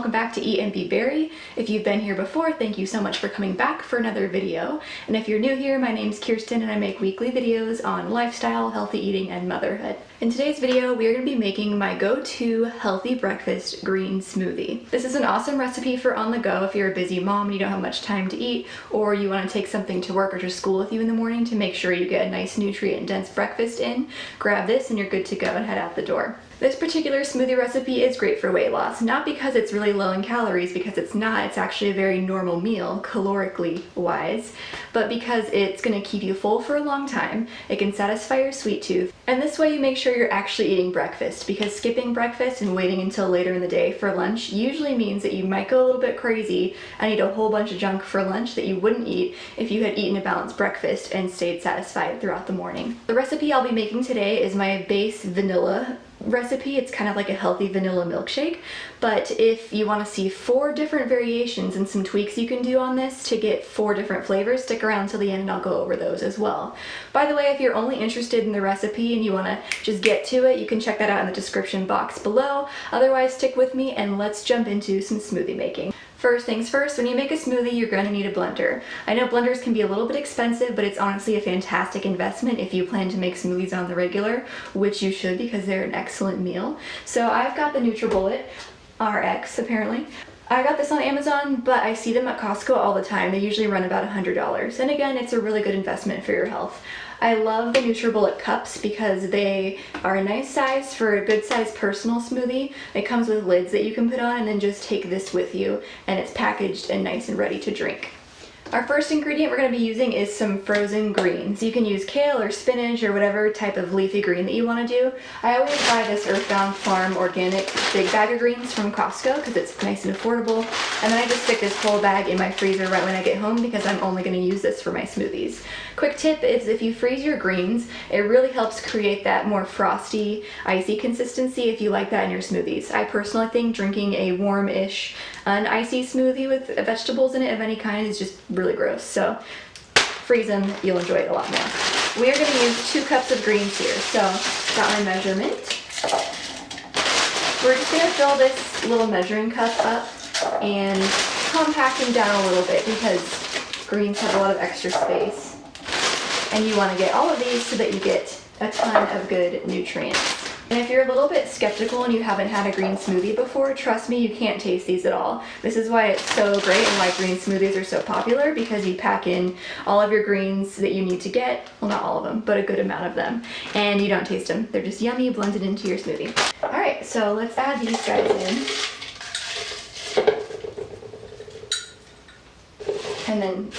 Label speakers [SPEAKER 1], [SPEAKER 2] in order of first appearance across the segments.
[SPEAKER 1] welcome back to Eat and Be Berry. If you've been here before, thank you so much for coming back for another video. And if you're new here, my name's Kirsten and I make weekly videos on lifestyle, healthy eating, and motherhood. In today's video, we are going to be making my go-to healthy breakfast green smoothie. This is an awesome recipe for on the go if you're a busy mom and you don't have much time to eat, or you want to take something to work or to school with you in the morning to make sure you get a nice nutrient-dense breakfast in. Grab this and you're good to go and head out the door. This particular smoothie recipe is great for weight loss, not because it's really low in calories, because it's not. It's actually a very normal meal, calorically wise, but because it's going to keep you full for a long time. It can satisfy your sweet tooth, and this way you make sure you're actually eating breakfast, because skipping breakfast and waiting until later in the day for lunch usually means that you might go a little bit crazy and eat a whole bunch of junk for lunch that you wouldn't eat if you had eaten a balanced breakfast and stayed satisfied throughout the morning. The recipe I'll be making today is my base vanilla recipe. It's kind of like a healthy vanilla milkshake, but if you want to see 4 different variations and some tweaks you can do on this to get 4 different flavors, stick around till the end and I'll go over those as well. By the way, if you're only interested in the recipe and you want to just get to it, you can check that out in the description box below. Otherwise, stick with me and let's jump into some smoothie making. First things first, when you make a smoothie, you're going to need a blender. I know blenders can be a little bit expensive, but it's honestly a fantastic investment if you plan to make smoothies on the regular, which you should because they're an excellent meal. So I've got the NutriBullet RX apparently. I got this on Amazon, but I see them at Costco all the time. They usually run about $100. And again, it's a really good investment for your health. I love the NutriBullet cups because they are a nice size for a good size personal smoothie. It comes with lids that you can put on and then just take this with you, and it's packaged and nice and ready to drink. Our first ingredient we're going to be using is some frozen greens. You can use kale or spinach or whatever type of leafy green that you want to do. I always buy this Earthbound Farm organic big bag of greens from Costco because it's nice and affordable. And then I just stick this whole bag in my freezer right when I get home because I'm only going to use this for my smoothies. Quick tip is if you freeze your greens, it really helps create that more frosty, icy consistency if you like that in your smoothies. I personally think drinking a warm-ish, an icy smoothie with vegetables in it of any kind is just really gross. So freeze them, you'll enjoy it a lot more. We are going to use 2 cups of greens here. So got my measurement. We're just going to fill this little measuring cup up and compact them down a little bit because greens have a lot of extra space. And you want to get all of these so that you get a ton of good nutrients. And if you're a little bit skeptical and you haven't had a green smoothie before, trust me, you can't taste these at all. This is why it's so great and why green smoothies are so popular, because you pack in all of your greens that you need to get, well, not all of them, but a good amount of them, and you don't taste them. They're just yummy, blended into your smoothie. All right, so let's add these guys in. And then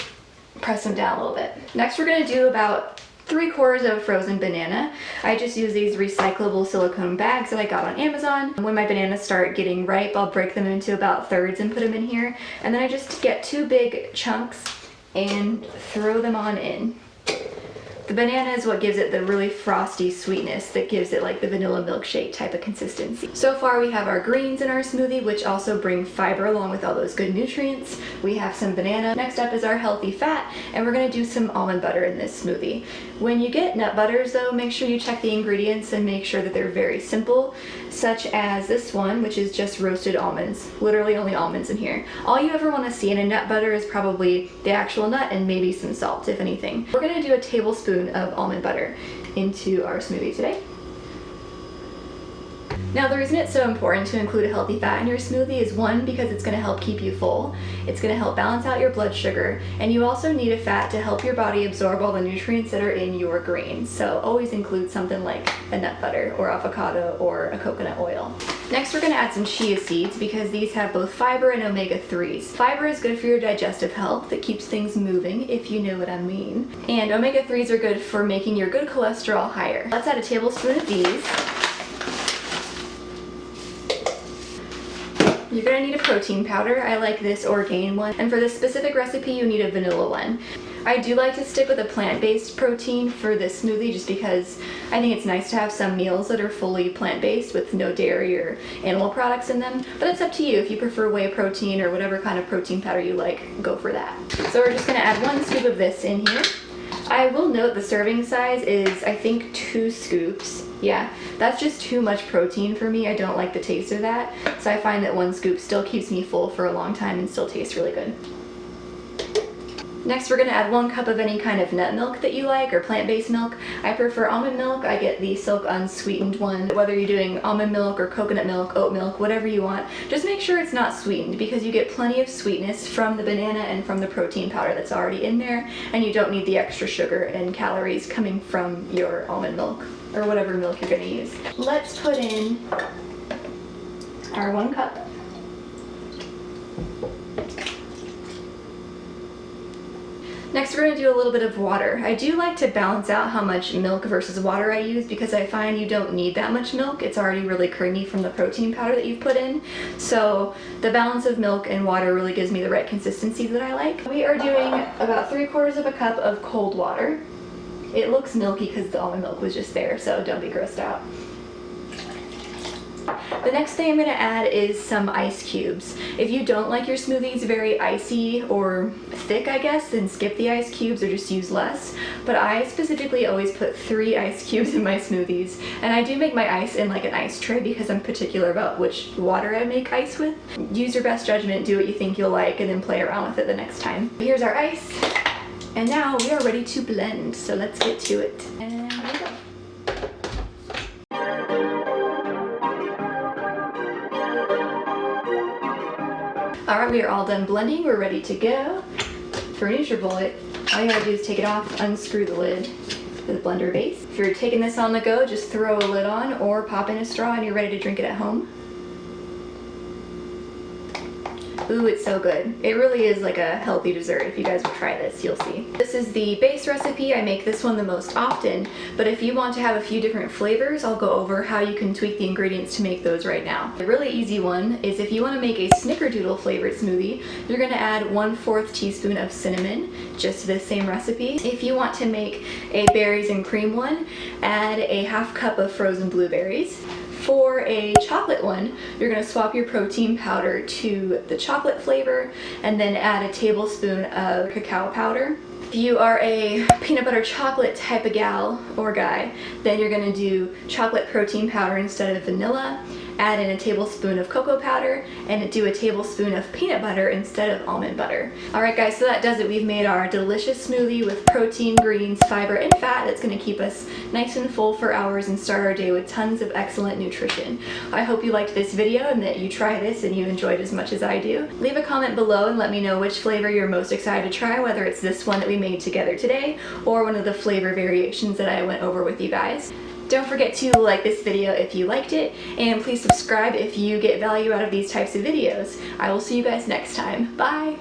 [SPEAKER 1] press them down a little bit. Next, we're going to do about 3/4 of frozen banana. I just use these recyclable silicone bags that I got on Amazon. When my bananas start getting ripe, I'll break them into about thirds and put them in here. And then I just get 2 big chunks and throw them on in. The banana is what gives it the really frosty sweetness that gives it like the vanilla milkshake type of consistency. So far we have our greens in our smoothie, which also bring fiber along with all those good nutrients. We have some banana. Next up is our healthy fat, and we're going to do some almond butter in this smoothie. When you get nut butters though, make sure you check the ingredients and make sure that they're very simple, such as this one, which is just roasted almonds. Literally only almonds in here. All you ever want to see in a nut butter is probably the actual nut and maybe some salt, if anything. We're going to do a tablespoon of almond butter into our smoothie today. Now, the reason it's so important to include a healthy fat in your smoothie is 1, because it's going to help keep you full, it's going to help balance out your blood sugar, and you also need a fat to help your body absorb all the nutrients that are in your greens. So always include something like a nut butter or avocado or a coconut oil. Next, we're going to add some chia seeds because these have both fiber and omega-3s. Fiber is good for your digestive health. It keeps things moving, if you know what I mean. And omega-3s are good for making your good cholesterol higher. Let's add a tablespoon of these. You're going to need a protein powder. I like this Orgain one, and for this specific recipe you need a vanilla one. I do like to stick with a plant-based protein for this smoothie just because I think it's nice to have some meals that are fully plant-based with no dairy or animal products in them, but it's up to you. If you prefer whey protein or whatever kind of protein powder you like, go for that. So we're just going to add 1 scoop of this in here. I will note the serving size is, I think, 2 scoops. Yeah, that's just too much protein for me. I don't like the taste of that. So I find that 1 scoop still keeps me full for a long time and still tastes really good. Next, we're going to add 1 cup of any kind of nut milk that you like, or plant-based milk. I prefer almond milk. I get the Cup Unsweetened one. Whether you're doing almond milk or coconut milk, oat milk, whatever you want, just make sure it's not sweetened, because you get plenty of sweetness from the banana and from the protein powder that's already in there, and you don't need the extra sugar and calories coming from your almond milk, or whatever milk you're going to use. Let's put in our 1 cup. Next, we're going to do a little bit of water. I do like to balance out how much milk versus water I use, because I find you don't need that much milk. It's already really creamy from the protein powder that you've put in. So the balance of milk and water really gives me the right consistency that I like. We are doing about 3/4 of a cup of cold water. It looks milky because the almond milk was just there, so don't be grossed out. The next thing I'm going to add is some ice cubes. If you don't like your smoothies very icy or thick, I guess, then skip the ice cubes or just use less. But I specifically always put 3 ice cubes in my smoothies. And I do make my ice in like an ice tray because I'm particular about which water I make ice with. Use your best judgment, do what you think you'll like, and then play around with it the next time. Here's our ice. And now we are ready to blend, so let's get to it. And here we go. Alright, we are all done blending. We're ready to go. For NutriBullet, all you gotta do is take it off, unscrew the lid for the blender base. If you're taking this on the go, just throw a lid on or pop in a straw and you're ready to drink it at home. Ooh, it's so good. It really is like a healthy dessert. If you guys will try this, you'll see. This is the base recipe. I make this one the most often, but if you want to have a few different flavors, I'll go over how you can tweak the ingredients to make those right now. The really easy one is if you want to make a Snickerdoodle flavored smoothie, you're going to add 1/4 teaspoon of cinnamon, just to this same recipe. If you want to make a berries and cream one, add a 1/2 cup of frozen blueberries. For a chocolate one, you're going to swap your protein powder to the chocolate flavor and then add a tablespoon of cacao powder. If you are a peanut butter chocolate type of gal or guy, then you're going to do chocolate protein powder instead of vanilla, add in a tablespoon of cocoa powder, and do a tablespoon of peanut butter instead of almond butter. Alright guys, so that does it. We've made our delicious smoothie with protein, greens, fiber, and fat that's going to keep us nice and full for hours and start our day with tons of excellent nutrition. I hope you liked this video and that you try this and you enjoyed as much as I do. Leave a comment below and let me know which flavor you're most excited to try, whether it's this one that we made together today or one of the flavor variations that I went over with you guys. Don't forget to like this video if you liked it, and please subscribe if you get value out of these types of videos. I will see you guys next time. Bye!